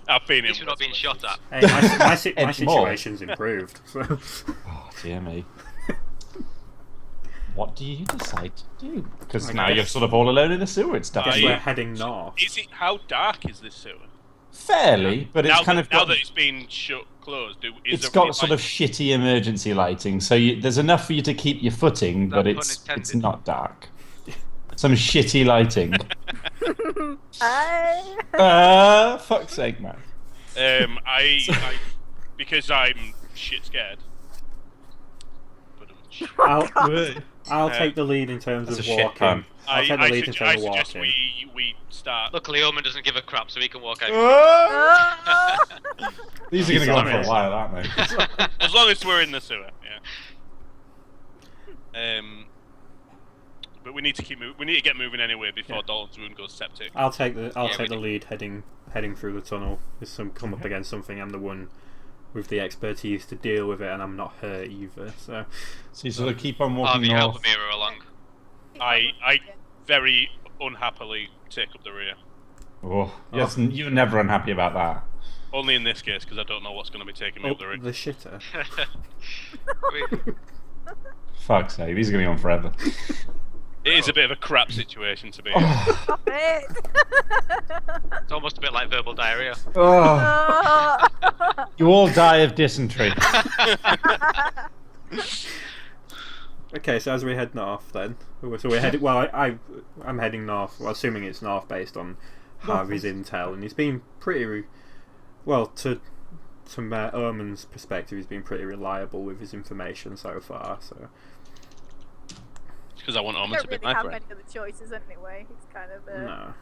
I've been At least in we're not being shot at. Hey, my It's situation's improved. So. Oh, dear me. What do you decide to do? Because I now guess- you're sort of all alone in the sewer and stuff. Guess I- we're heading north. Is it how dark is this sewer? Fairly, but it's Now kind that, of now got, that it's been closed, is it's there got sort of shitty emergency lighting, so there's enough for you to keep your footing, but That pun it's intended. not dark. Some shitty lighting. Fuck's sake, man. I because I'm shit scared. But I'll take the lead in terms That's of a shit walking. pun. I'll take the lead in terms of suggest walking. we start. Luckily, Omen doesn't give a crap, so he can walk out. These are going to go on for a while, aren't they? As long as we're in the sewer, yeah. But we need to keep we need to get moving anyway before Dalton's wound goes septic. I'll take the we do. lead heading through the tunnel. There's some come up against something. I'm the one with the expertise to deal with it, and I'm not hurt either. So So you sort of keep on Have walking you help north. Amira along? I very unhappily take up the rear. Oh, yes, you're never unhappy about that. Only in this case because I don't know what's going to be taking me up the rear. the shitter. Fuck's sake, these are going to go on forever. It is a bit of a crap situation to be in. Stop it! It's almost a bit like verbal diarrhea. Oh, you all die of dysentery. Okay, so as we head north, then, so we're heading. Well, I'm heading north. Well, assuming it's north based on Harvey's intel, and he's been pretty well to Omen's perspective. He's been pretty reliable with his information so far. So Because I want I Omen to don't be really my have friend. any other choices anyway. It's kind of no.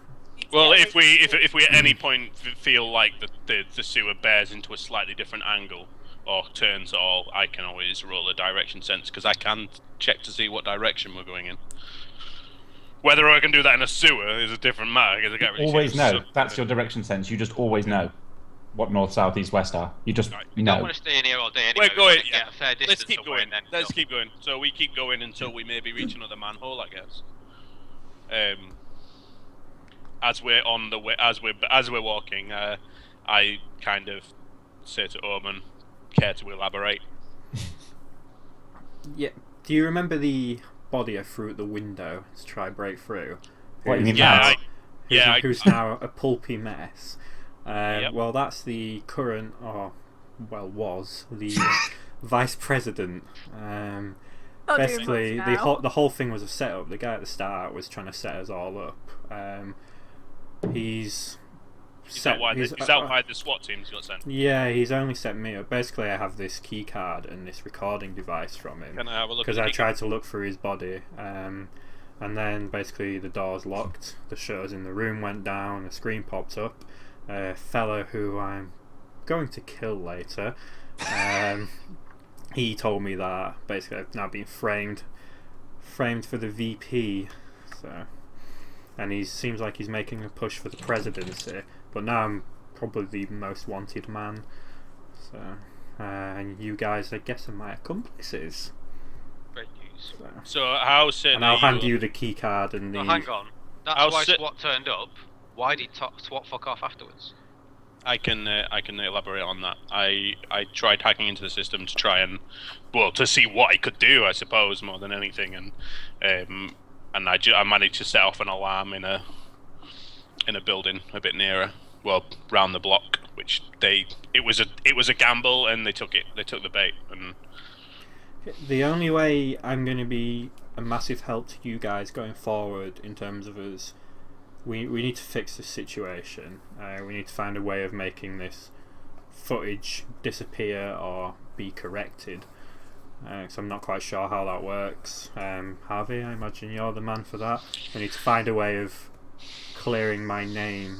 Well, if we at any point feel like the sewer bears into a slightly different angle or turns at all, I can always roll a direction sense because I can check to see what direction we're going in. Whether I can do that in a sewer is a different matter. Because I can't really Always see know. That's your direction sense. You just always know what north, south, east, west are. You just I don't know. want to stay in here all day anyway. We're We going. want to get a fair distance Let's keep somewhere going. and then Let's go. keep going. So we keep going until we maybe reach another manhole, I guess. As we're on the way, as we're walking, I kind of say to Omen, "Care to elaborate?" Yeah. Do you remember the body I threw at the window to try and break through? What, you mean Yeah, that? Who's now a pulpy mess. Yep. Well, that's the current, was the vice president. Not doing Basically, much the now. whole thing was a setup. The guy at the start was trying to set us all up. He's Is that why the SWAT teams got sent? Yeah, he's only set me up. Basically, I have this key card and this recording device from him Can I have a look? because at I the tried to look through his body, and then basically the doors locked, the shutters in the room went down, a screen popped up. A fella who I'm going to kill later, he told me that basically I've now been framed for the VP, so, and he seems like he's making a push for the presidency, but now I'm probably the most wanted man, so, and you guys I guess are my accomplices. Great news. So how certain? And I'll are hand you the key card and the. No, hang on. That's I'll why sit- SWAT turned up. Why did SWAT fuck off afterwards? I can elaborate on that. I tried hacking into the system to try and, well, to see what I could do, I suppose, more than anything, and I managed to set off an alarm in a building a bit nearer, well, round the block, which it was a gamble, and they took the bait, and The only way I'm going to be a massive help to you guys going forward in terms of us, we need to fix this situation. We need to find a way of making this footage disappear or be corrected. So I'm not quite sure how that works. Harvey, I imagine you're the man for that. We need to find a way of clearing my name.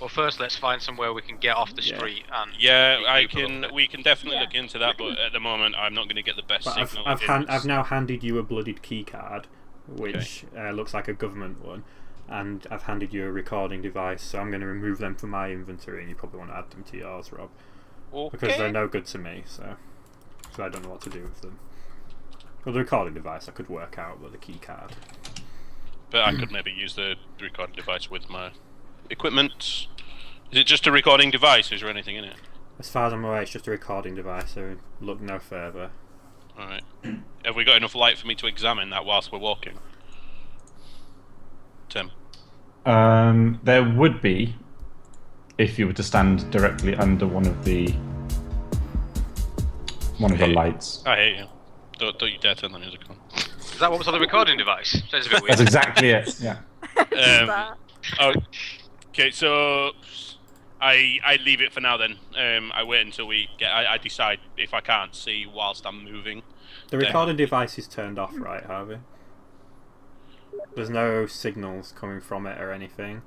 Well, first let's find somewhere we can get off the street and. yeah, keep people up we can definitely Yeah. look into that, but at the moment I'm not going to get the best But signal. I've now handed you a bloodied key card, which looks like a government one, and I've handed you a recording device, so I'm going to remove them from my inventory, and you probably want to add them to yours, Rob, because they're no good to me, so I don't know what to do with them. Well, the recording device I could work out, but the key card. But I could maybe use the recording device with my equipment. Is it just a recording device? Is there anything in it? As far as I'm aware, it's just a recording device, so look no further. Alright. Have we got enough light for me to examine that whilst we're walking? Tim? There would be, if you were to stand directly under one of the lights. I hate you. Don't you dare turn the music on. Is that what was on the recording device? Sounds a bit weird. That's exactly it. Yeah. Oh, okay, so I leave it for now then. I wait until we get. I decide if I can't see whilst I'm moving. The recording device is turned off, right, Harvey? There's no signals coming from it or anything.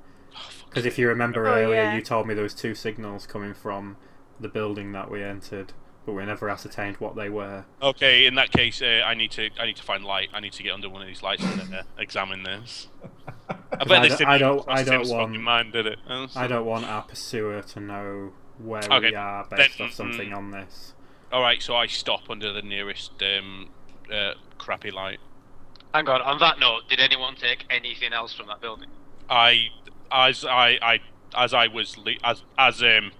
Because if you remember earlier, you told me there was 2 signals coming from the building that we entered, but we never ascertained what they were. Okay, in that case, I need to find light. I need to get under one of these lights and then examine this. I bet this didn't cross Tim's fucking mind, did it? I don't want our pursuer to know where we are based off something on this. Alright, so I stop under the nearest crappy light. Hang on that note, did anyone take anything else from that building? As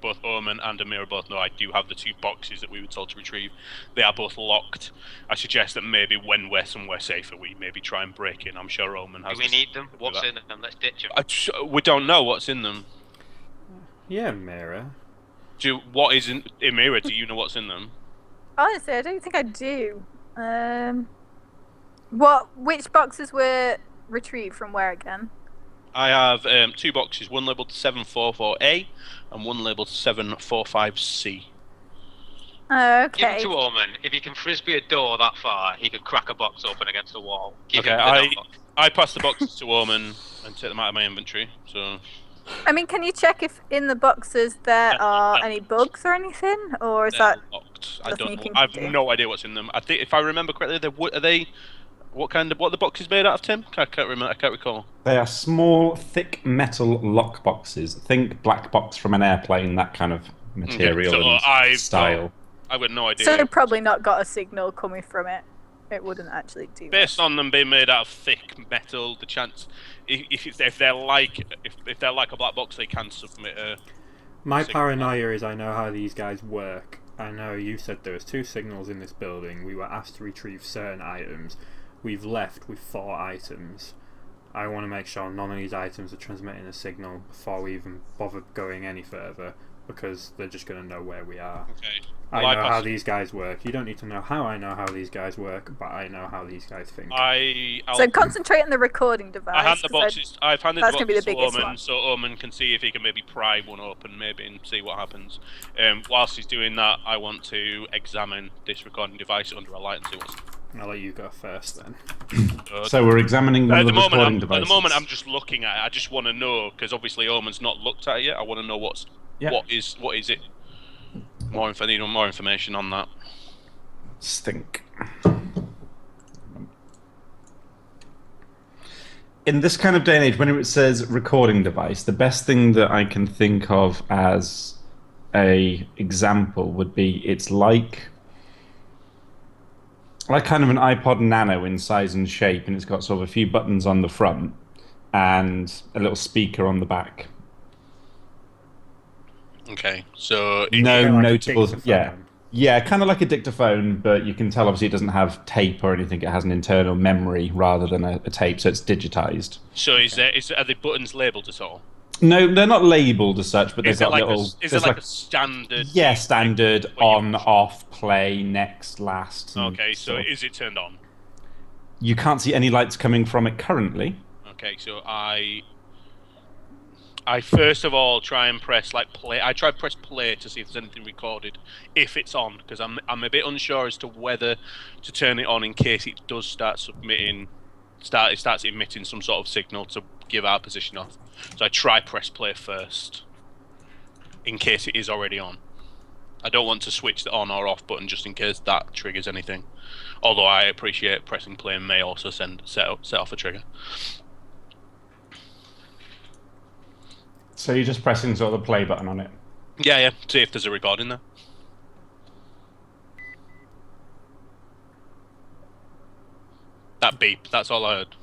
both Omen and Amira both know, I do have the 2 boxes that we were told to retrieve. They are both locked. I suggest that maybe when we're somewhere safer, we maybe try and break in. I'm sure Omen has. Do we need them? What's in them? Let's ditch them. We don't know what's in them. Yeah, Amira. What is in Amira? Do you know what's in them? Honestly, I don't think I do. Which boxes were retrieved from where again? I have 2 boxes, one labelled 744A and one labelled 745C. Okay. Give them to Omen. If he can frisbee a door that far, he could crack a box open against the wall. Give him the box. I pass the boxes to Omen and take them out of my inventory. So. I mean, can you check if in the boxes there are any bugs or anything, or is that locked? I don't know. I have no idea what's in them. I think, if I remember correctly, are they? What are the boxes made out of, Tim? I can't remember. I can't recall. They are small, thick metal lock boxes. Think black box from an airplane, that kind of material and style. I've got no idea. So they've probably not got a signal coming from it. It wouldn't actually do. Based on them being made out of thick metal, the chance if they're like a black box, they can submit a. My paranoia is I know how these guys work. I know you said there was 2 signals in this building. We were asked to retrieve certain items. We've left with 4 items. I want to make sure none of these items are transmitting a signal before we even bother going any further, because they're just going to know where we are. Okay. Well, I know how these guys work. You don't need to know how I know how these guys work, but I know how these guys think. So concentrate on the recording device. I've handed the boxes to Omen, one. so Omen can see if he can maybe pry one open, maybe, and see what happens. Whilst he's doing that, I want to examine this recording device under a light and see what's. I'll let you go first then. So we're examining one of the recording devices. At the moment, I'm just looking at it. I just want to know, because obviously Omen's not looked at it yet. I want to know what is it. I need more information on that. Stink. In this kind of day and age, when it says recording device, the best thing that I can think of as a example would be it's like kind of an iPod Nano in size and shape, and it's got sort of a few buttons on the front and a little speaker on the back. Okay, so no notable, yeah, kind of like a dictaphone, but you can tell obviously it doesn't have tape or anything. It has an internal memory rather than a tape, so it's digitized. So are the buttons labelled at all? No, they're not labelled as such, but they've got little. Is it like a standard? Yeah, standard on, off, play, next, last. Okay, so is it turned on? You can't see any lights coming from it currently. Okay, so I first of all try and press play. I try to press play to see if there's anything recorded, if it's on, because I'm a bit unsure as to whether to turn it on in case it does start emitting some sort of signal to give our position off. So I try press play first, in case it is already on. I don't want to switch the on or off button just in case that triggers anything. Although I appreciate pressing play may also set off a trigger. So you're just pressing sort of the play button on it? Yeah. See if there's a recording there. That beep, that's all I heard.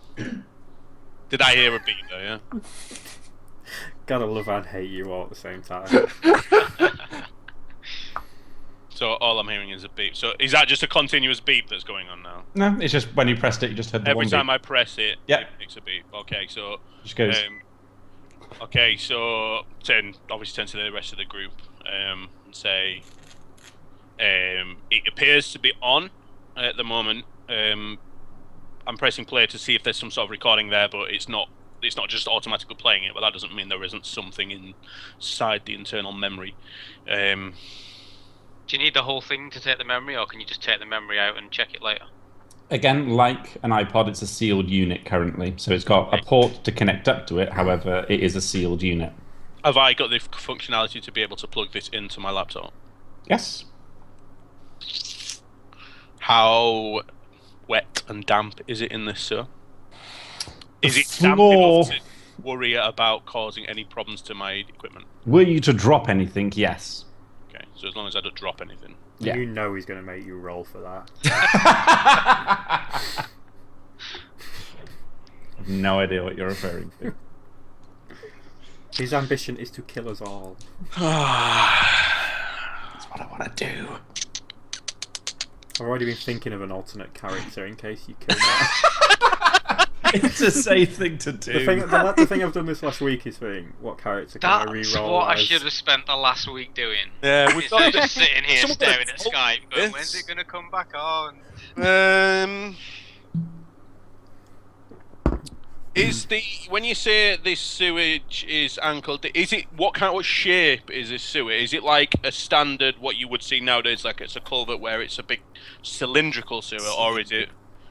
Did I hear a beep there, yeah? Gotta love and hate you all at the same time. So all I'm hearing is a beep. So is that just a continuous beep that's going on now? No, it's just when you pressed it, you just heard the Every one time beep. I press it, Yeah. it makes a beep. Okay, so Just goes. okay, so obviously turn to the rest of the group and say it appears to be on at the moment. I'm pressing play to see if there's some sort of recording there, but it's not just automatically playing it, but that doesn't mean there isn't something inside the internal memory. Do you need the whole thing to take the memory, or can you just take the memory out and check it later? Again, like an iPod, it's a sealed unit currently, so it's got a port to connect up to it. However, it is a sealed unit. Have I got the functionality to be able to plug this into my laptop? Yes. How wet and damp is it in this, sir? Is it floor. damp enough to worry about causing any problems to my equipment? Were you to drop anything, yes. Okay, so as long as I don't drop anything. Yeah. You know he's going to make you roll for that. I've no idea what you're referring to. His ambition is to kill us all. That's what I want to do. I've already been thinking of an alternate character in case you kill me. It's a safe thing to do. The thing I've done this last week is think, what character can I That's re-roll what I as? should have spent the last week doing. Yeah, we Instead of just sitting here Someone staring could at have Skype, told going, this. when's it going to come back on? Is the when you say this sewage is ankle deep, is it what shape is this sewer? Is it like a standard what you would see nowadays, like it's a culvert where it's a big cylindrical sewer, or is it?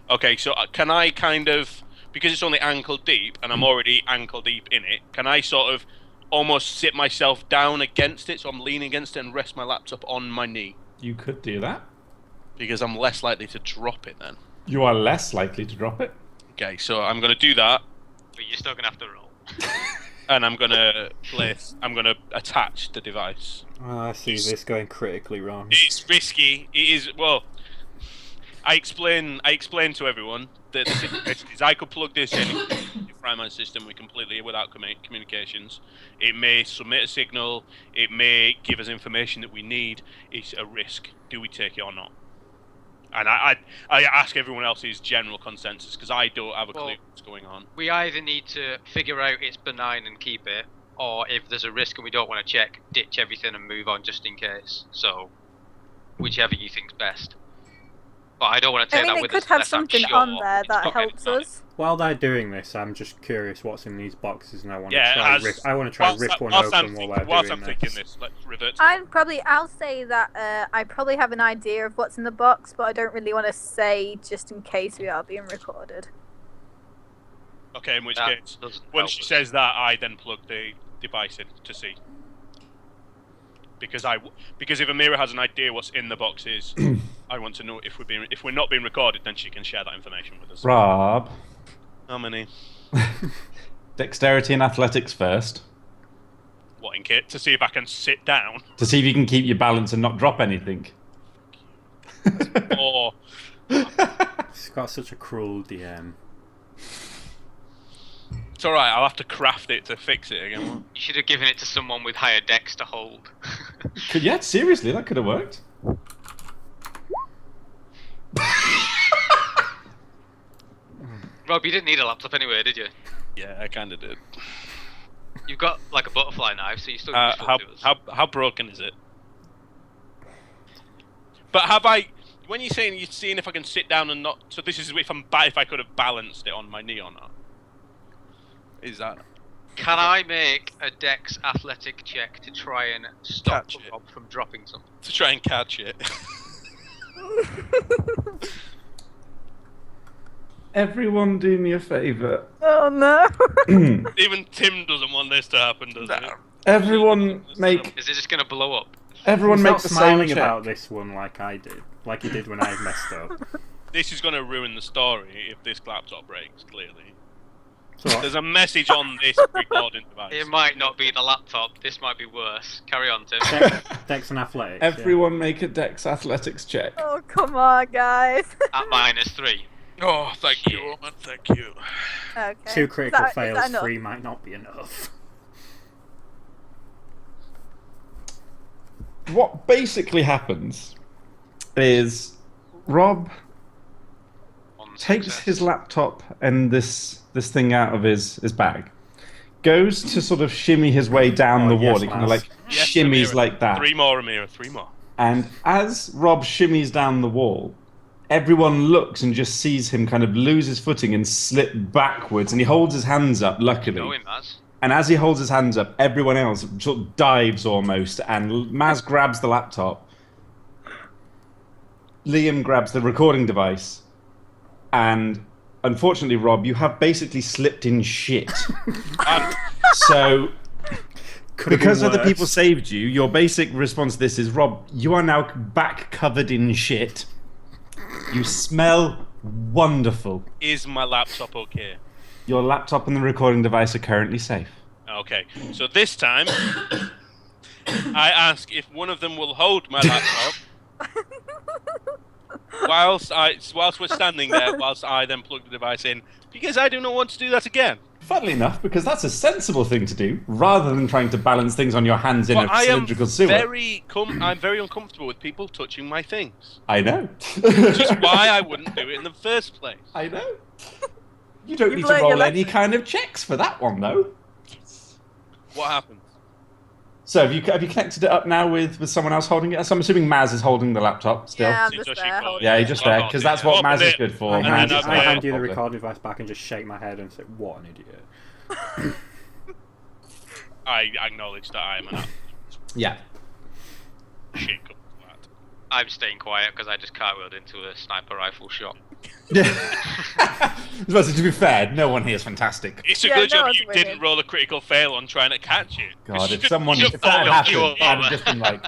Okay, so can I kind of, because it's only ankle deep and I'm already ankle deep in it, can I sort of almost sit myself down against it so I'm leaning against it and rest my laptop on my knee? You could do that. Because I'm less likely to drop it then. You are less likely to drop it. Okay, so I'm going to do that. But you're still going to have to roll. And I'm going to attach the device. Oh, I see this going critically wrong. It's risky. It is, well, I explain to everyone that the situation is I could plug this in the Fryman system completely without communications. It may submit a signal. It may give us information that we need. It's a risk. Do we take it or not? And I ask everyone else's general consensus because I don't have a clue what's going on. We either need to figure out it's benign and keep it, or if there's a risk and we don't want to check, ditch everything and move on just in case. So, whichever you think's best. But I don't want to take that it with could us have unless I'm something sure on there it's that not helps benign. us. While they're doing this, I'm just curious what's in these boxes, and I want to Yeah, try. as- I want to try whilst rip one whilst I'm open while thinking- we're whilst doing I'm thinking this. this, let's revert to I'll say that I probably have an idea of what's in the box, but I don't really want to say just in case we are being recorded. Okay, in which That case, doesn't when help she us. says that, I then plug the device in to see. Because if Amira has an idea what's in the boxes, I want to know if we're not being recorded, then she can share that information with us. Rob. How many? Dexterity and athletics first. What in kit? To see if I can sit down. To see if you can keep your balance and not drop anything. Or It's got such a cruel DM. it's alright, I'll have to craft it to fix it again. You should have given it to someone with higher decks to hold. Yeah, seriously, that could have worked. Rob, you didn't need a laptop anyway, did you? Yeah, I kinda did. You've got like a butterfly knife, so you still can How, to us. how broken is it? But have I? When you're seeing if I can sit down and not. So this is if I could have balanced it on my knee or not. Is that? Can I make a Dex athletic check to try and stop Catch it. Rob from dropping something? To try and catch it. Everyone do me a favour. Oh no! Even Tim doesn't want this to happen, does he? Everyone make Is it just going to blow up? everyone He's make not the smiling same check. about this one like I did, like he did when I messed up. This is going to ruin the story if this laptop breaks. Clearly, So what? there's a message on this recording device. It might not be the laptop. This might be worse. Carry on, Tim. Dex and athletics. Everyone make a Dex athletics check. Oh come on, guys. At -3. Oh, thank you, Roman. Thank you. Okay. Yeah. 2 critical Is that fails, enough? 3 might not be enough. what basically happens is Rob takes his laptop and this thing out of his bag, goes to sort of shimmy his way down the wall. He kind of like shimmies Amira. like that. 3 more, Amira, 3 more. And as Rob shimmies down the wall, everyone looks and just sees him kind of lose his footing and slip backwards. And he holds his hands up, luckily. Know him, Maz. And as he holds his hands up, everyone else sort of dives almost. And Maz grabs the laptop. Liam grabs the recording device. And unfortunately, Rob, you have basically slipped in shit. So, because other people saved you, your basic response to this is, Rob, you are now back covered in shit. You smell wonderful. Is my laptop okay? Your laptop and the recording device are currently safe. Okay, so this time, I ask if one of them will hold my laptop whilst we're standing there, whilst I then plug the device in, because I do not want to do that again. Funnily enough, because that's a sensible thing to do, rather than trying to balance things on your hands in But a cylindrical sewer. I'm very uncomfortable with people touching my things. I know. Which is why I wouldn't do it in the first place. I know. You don't You've need to learned your roll any lesson. kind of checks for that one, though. What happened? So have you connected it up now with someone else holding it? So I'm assuming Maz is holding the laptop still. Yeah, I'm So just she there. got it. Yeah, you're just there, because that's what Maz is good for. I hand, then I I've hand you the Probably. recording device back and just shake my head and say, "What an idiot!" I acknowledge that I am an Yeah. shit cup of that. I'm staying quiet because I just cartwheeled into a sniper rifle shot. Well, to be fair, no one here is fantastic. It's a Yeah, good no, job it's you winning. didn't roll a critical fail on trying to catch it. God, if You that had just followed happened, you I'd have over. just been like,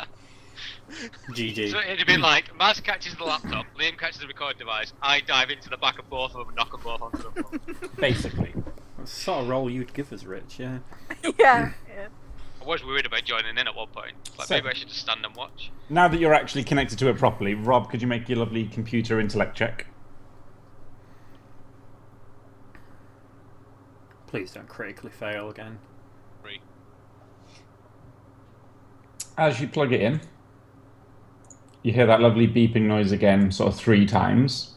GG. So it'd have been like, Maz catches the laptop, Liam catches the recording device, I dive into the back of both of them and knock them both onto the floor. basically. That's the sort of role you'd give us, Rich. Yeah. Yeah. I was worried about joining in at one point. Like, So- maybe I should just stand and watch. Now that you're actually connected to it properly, Rob, could you make your lovely computer intellect check? Please don't critically fail again. 3. As you plug it in, you hear that lovely beeping noise again, sort of 3 times.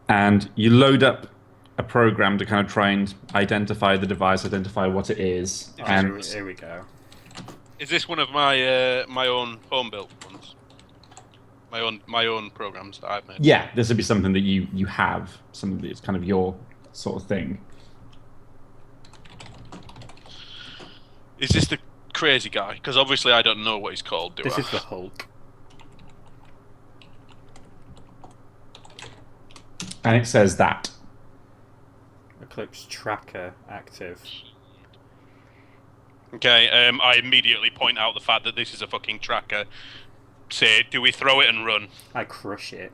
And you load up a program to kind of try and identify the device, identify what it is. And Here we go. Is this one of my my own home built ones? My own programs that I've made. yeah, this would be something that you have, something that's kind of your sort of thing. Is this the crazy guy? Because obviously I don't know what he's called, do This I? is the Hulk. And it says that. Eclipse tracker active. Okay, I immediately point out the fact that this is a fucking tracker. Say, do we throw it and run? I crush it.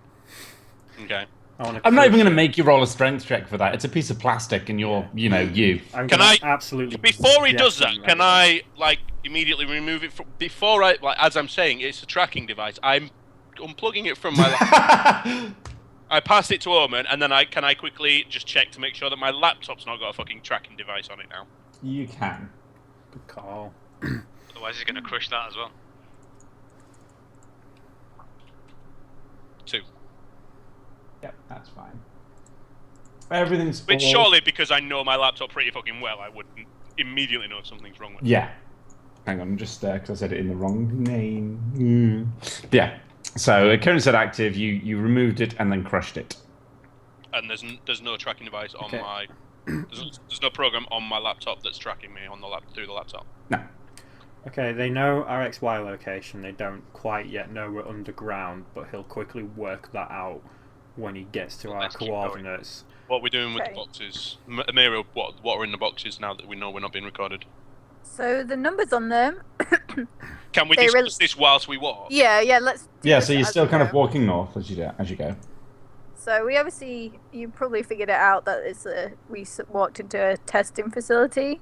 Okay. I'm not even going to make you roll a strength check for that. It's a piece of plastic and you're, you know, you. I'm Can gonna I- absolutely Before he does deafen that, can everything. I like immediately remove it from before I like as I'm saying it's a tracking device. I'm unplugging it from my laptop. I pass it to Omen and then I quickly just check to make sure that my laptop's not got a fucking tracking device on it now. You can. Good call. Otherwise, he's going to crush that as well. 2. Yep, that's fine. Everything's Which all- surely because I know my laptop pretty fucking well, I would immediately know if something's wrong with it. Yeah. Hang on, just because I said it in the wrong name. Yeah. So it currently said active. You removed it and then crushed it. And there's no tracking device on Okay. my there's no program on my laptop that's tracking me on the through the laptop. No. Okay, they know our XY location. They don't quite yet know we're underground, but he'll quickly work that out when he gets to our Let's keep going. coordinates. What are we doing with the Okay. boxes? Amira, what are in the boxes now that we know we're not being recorded? So the numbers on them. Can we They discuss really- this whilst we walk? Yeah, let's. do Yeah, this so you're as still we kind of go. walking north as you go. So we obviously, you probably figured it out that we walked into a testing facility.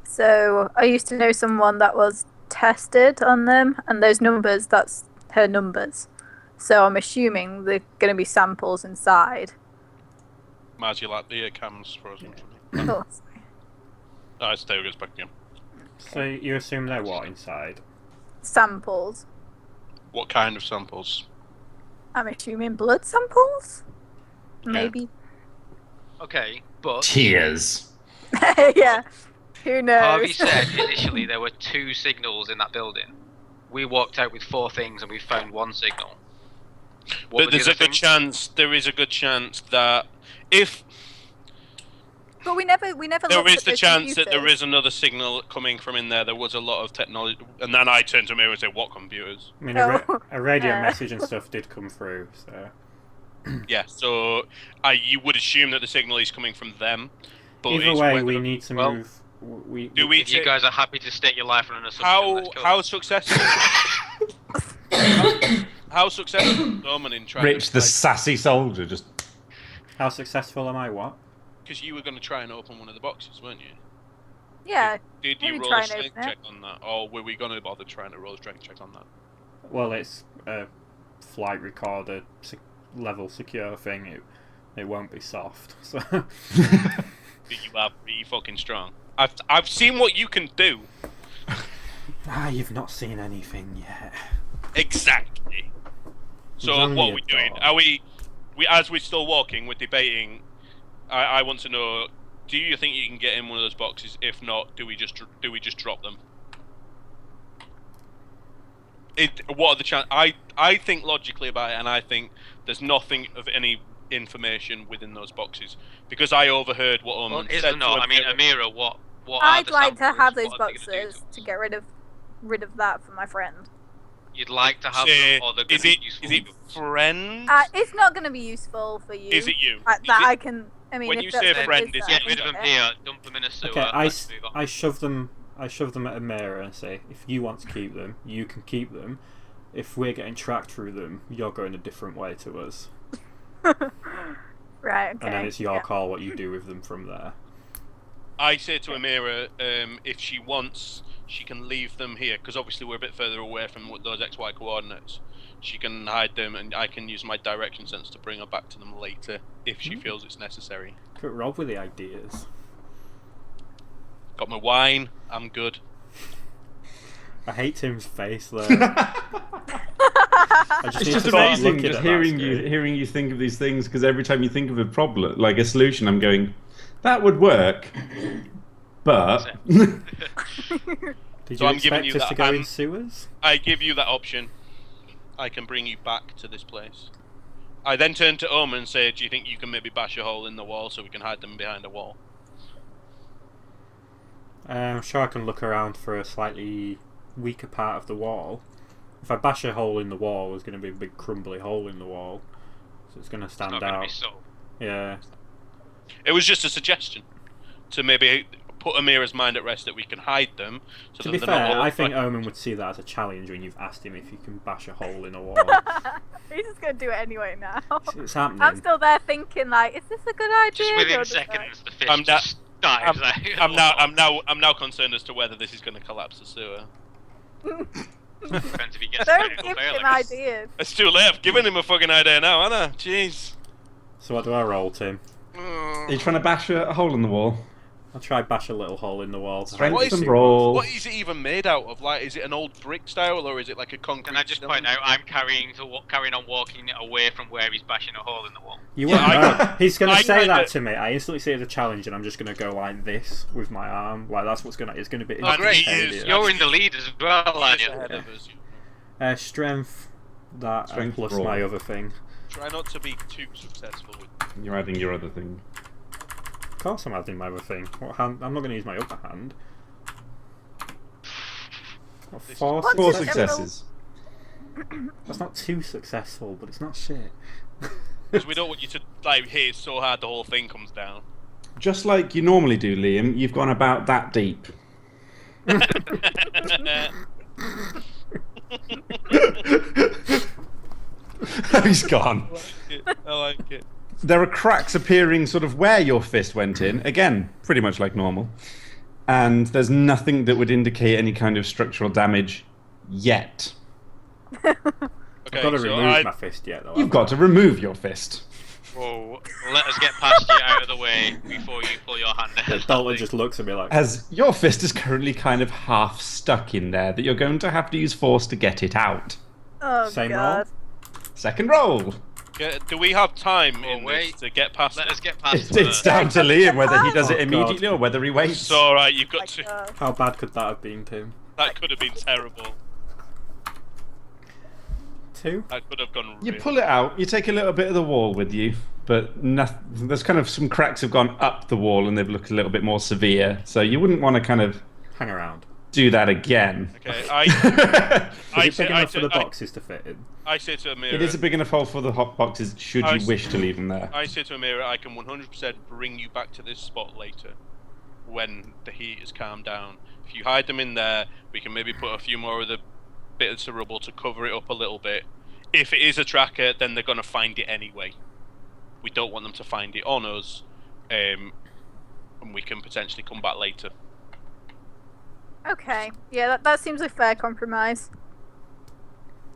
So I used to know someone that was tested on them, and those numbers, that's her numbers. So I'm assuming they're going to be samples inside. Maz, you like the cams for us? Yeah. Oh, Alright, so there goes back again. So you assume they're what inside? samples. What kind of samples? I'm assuming blood samples? Maybe. Okay, but Tears. Yeah. Who knows? Harvey said initially there were 2 signals in that building. We walked out with 4 things and we found 1 signal. What But there's a good chance. There is a good chance that if But we never there looked is at the the chance that there computers. is another signal coming from in there was a lot of technology, and then I turned to me and said, "What computers?" I mean, Oh, a radio yeah. message and stuff did come through, so... Yeah, so you would assume that the signal is coming from them. But Either it's way, whether- we need to well, move... Do we? If you guys are happy to stake your life on an assumption, let's go. How successful? how successful is Norman in trying? Rich, the sassy soldier, just. How successful am I, what? Because you were going to try and open one of the boxes, weren't you? Yeah. Did you Maybe roll try a and strength open it. check on that, or were we going to bother trying to roll a strength check on that? Well, it's a flight recorder level secure thing. It won't be soft, so... You are pretty fucking strong. I've seen what you can do. You've not seen anything yet. Exactly. So Only what are a we doing? dog. Are we as we're still walking, we're debating. I want to know: do you think you can get in one of those boxes? If not, do we just drop them? What are the chances? I think logically about it, and I think there's nothing of any information within those boxes because I overheard what Omen Well, is said. there not? to I mean, Amira. Amira, what are I'd the like to samples? have those What are they gonna do boxes to to us? get rid of that for my friend. You'd like to have Say, them, or they're is going it to be useful is it to us? friend? It's not going to be useful for you. Is it you? That Is I it- can. I mean, when if you that's say what it friend, is, is that I Get can rid of them get it. here, dump them in a sewer, Okay, I let's move on. shove them at a mirror and say, if you want to keep them, you can keep them. If we're getting tracked through them, you're going a different way to us. Right. Okay. And then it's your yeah. call what you do with them from there. I say to Amira, if she wants, she can leave them here because obviously we're a bit further away from those XY coordinates. She can hide them, and I can use my direction sense to bring her back to them later if she feels it's necessary. Put Rob with the ideas. Got my wine. I'm good. I hate Tim's face though. I It's need just to start amazing looking just at that screen. hearing you think of these things because every time you think of a problem, like a solution, I'm going, that would work, but Did So you I'm giving expect you us that. to go in sewers? I give you that option. I can bring you back to this place. I then turn to Omen and say, do you think you can maybe bash a hole in the wall so we can hide them behind a wall? I'm sure I can look around for a slightly weaker part of the wall. If I bash a hole in the wall, there's going to be a big crumbly hole in the wall, so it's going to It's stand not going to out. be so. Yeah. It was just a suggestion to maybe put Amira's mind at rest that we can hide them. So To that be they're not fair, all I think like- Omen would see that as a challenge when you've asked him if you can bash a hole in a wall. He's just going to do it anyway now. It's happening. I'm still there thinking like, is this a good idea? Just Or within just seconds, the fish I'm just dives out. I'm now concerned as to whether this is going to collapse the sewer. Depends if he gets Don't critical give fail, him I guess. ideas. It's too late. I've given him a fucking idea now, haven't I? Jeez. So what do I roll, Tim? are you trying to bash a hole in the wall? I'll try bash a little hole in the wall. To Strength hide What the is- and sewer. roll. What is it even made out of? Like, is it an old brick style or is it like a concrete? Can I just point out, I'm carrying on walking away from where he's bashing a hole in the wall. You Yeah, won't I- know. He's going I to say kinda- that to me. I instantly see it as a challenge, and I'm just going to go like this with my arm. Like that's what's going to. It's going to be. Oh, great. instantaneous. You're in the lead as well, aren't you? Ahead of us. Strength. That Strength plus roll. my other thing. Try not to be too successful with. You're adding your other thing. Of course, I'm adding my other thing. What hand? I'm not going to use my upper hand. What, four What? Four successes? successes. That's not too successful, but it's not shit. Because we don't want you to like hit it so hard the whole thing comes down. Just like you normally do, Liam, you've gone about that deep. He's gone. I like it. There are cracks appearing sort of where your fist went in. Again, pretty much like normal. And there's nothing that would indicate any kind of structural damage yet. Okay, I've got to so remove I, my fist yet, though. You've got to remove your fist. Whoa, let us get past you out of the way before you pull your hand out. Dalton just looks at me like... As your fist is currently kind of half stuck in there, that you're going to have to use force to get it out. Oh, Same God. Second roll. Do we have time Oh, in wait. this to get past Let it? us get past It's down to Liam whether he does it Oh, God. immediately or whether he waits. It's alright, you've Oh, got to... God. How bad could that have been, Tim? That could have been terrible. 2? That could have gone You really... pull it out, you take a little bit of the wall with you, but there's kind of some cracks have gone up the wall and they've looked a little bit more severe, so you wouldn't want to kind of Hang around. do that again. Okay, Is it big enough for the boxes to fit in? I say to Amira... It is a big enough hole for the hot boxes, should you wish to leave them there. I say to Amira, I can 100% bring you back to this spot later, when the heat has calmed down. If you hide them in there, we can maybe put a few more of the bits of rubble to cover it up a little bit. If it is a tracker, then they're going to find it anyway. We don't want them to find it on us, and we can potentially come back later. Okay. Yeah, that seems like a fair compromise.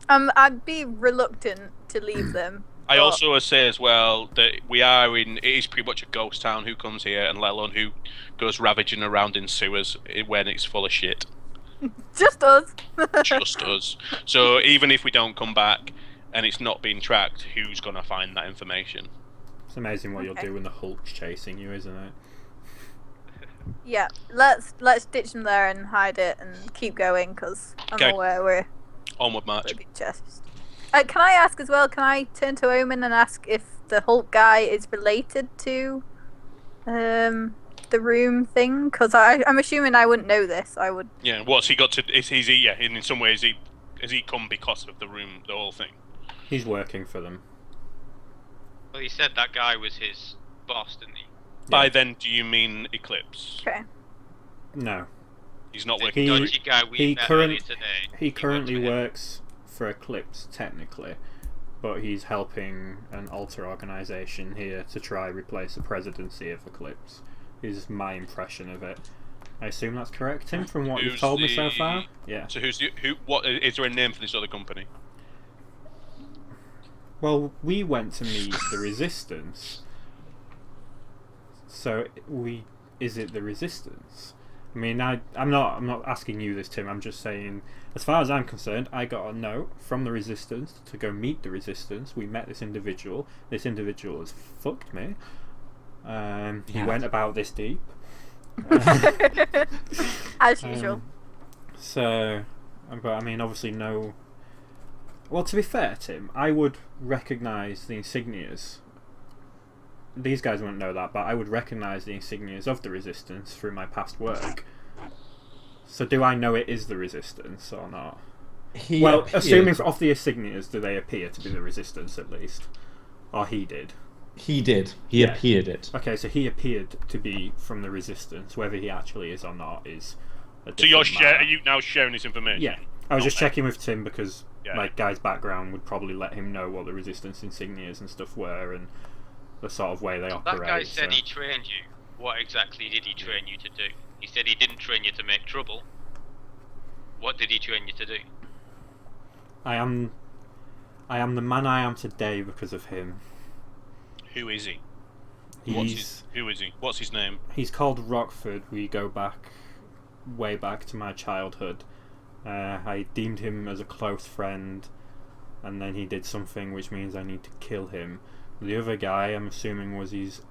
I'd be reluctant to leave them. I but- also say as well that we are in... It is pretty much a ghost town. Who comes here, and let alone who goes ravaging around in sewers when it's full of shit. Just us. Just us. So even if we don't come back and it's not being tracked, who's going to find that information? It's amazing what you'll Okay. do when the Hulk's chasing you, isn't it? Yeah, let's ditch them there and hide it and keep going because I'm Okay. aware we're Onward march. a big chest. Can I ask as well? Can I turn to Omen and ask if the Hulk guy is related to the room thing? Because I'm assuming I wouldn't know this. I would. Yeah, what's he got to... Is he... Yeah, in some ways, has he come because of the room, the whole thing? He's working for them. Well, he said that guy was his boss, didn't he? By then, do you mean Eclipse? Okay. No. He's not The working... dodgy guy we he met current- earlier today. He currently works for him. works for Eclipse, technically, but he's helping an alter organisation here to try replace the presidency of Eclipse, is my impression of it. I assume that's correct, Tim, from what you've Who's told me so the- far? Yeah. So what is there a name for this other company? Well, we went to meet the Resistance. So is it the Resistance? I mean, I'm not asking you this, Tim. I'm just saying, as far as I'm concerned, I got a note from the Resistance to go meet the Resistance. We met this individual. This individual has fucked me. He Yeah. went about this deep. As usual. So, but I mean, obviously no. Well, to be fair, Tim, I would recognise the insignias. These guys wouldn't know that, but I would recognise the insignias of the Resistance through my past work. So do I know it is the Resistance or not? Well, assuming off the insignias, do they appear to be the Resistance at least? Or he did? He did. He Yeah. appeared it. Okay, so he appeared to be from the Resistance. Whether he actually is or not is a So you're different matter. are you now sharing this information? Yeah, I was just Okay. checking with Tim because Yeah. like Guy's background would probably let him know what the Resistance insignias and stuff were and the sort of way they That operate. guy said so. he trained you. What exactly did he train you to do? He said he didn't train you to make trouble. What did he train you to do? I am the man I am today because of him. Who is he? Who is he? What's his name? He's called Rockford. We go back, way back to my childhood. I deemed him as a close friend, and then he did something which means I need to kill him. The other guy, I'm assuming, was his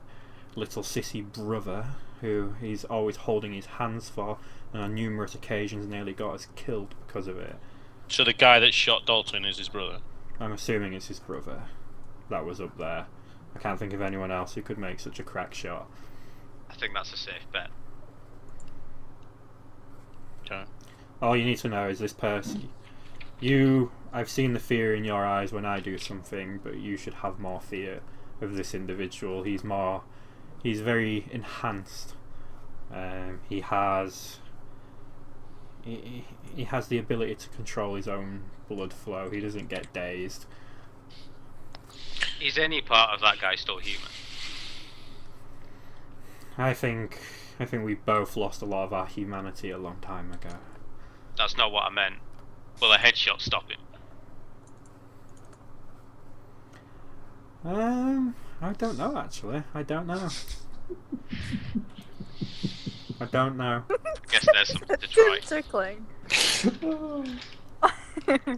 little sissy brother, who he's always holding his hands for, and on numerous occasions nearly got us killed because of it. So the guy that shot Dalton is his brother. I'm assuming it's his brother. That was up there. I can't think of anyone else who could make such a crack shot. I think that's a safe bet. Okay. All you need to know is this person. I've seen the fear in your eyes when I do something, but you should have more fear of this individual. He's very enhanced. He has the ability to control his own blood flow. He doesn't get dazed. Is any part of that guy still human? I think we both lost a lot of our humanity a long time ago. That's not what I meant. Will a headshot stop him? I don't know, actually. I don't know. I don't know. Guess there's something to try. Tickling.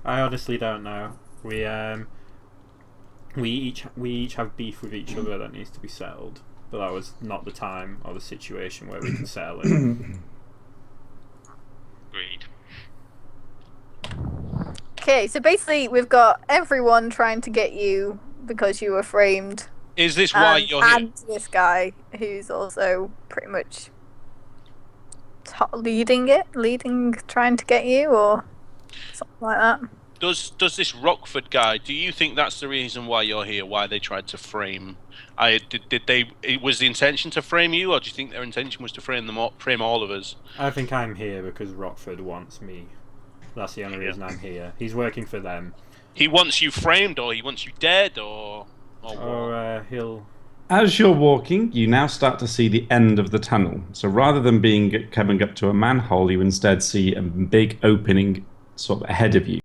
I honestly don't know. We each have beef with each other that needs to be settled, but that was not the time or the situation where we can settle it. Agreed. Okay, so basically we've got everyone trying to get you because you were framed. Is this why you're here? And this guy who's also pretty much leading, trying to get you, or something like that. Does this Rockford guy? Do you think that's the reason why you're here? Why they tried to frame? Was the intention to frame you, or do you think their intention was to frame all of us? I think I'm here because Rockford wants me. That's the only reason I'm here. He's working for them. He wants you framed, or he wants you dead, or what? Or he'll. As you're walking, you now start to see the end of the tunnel. So rather than coming up to a manhole, you instead see a big opening sort of ahead of you.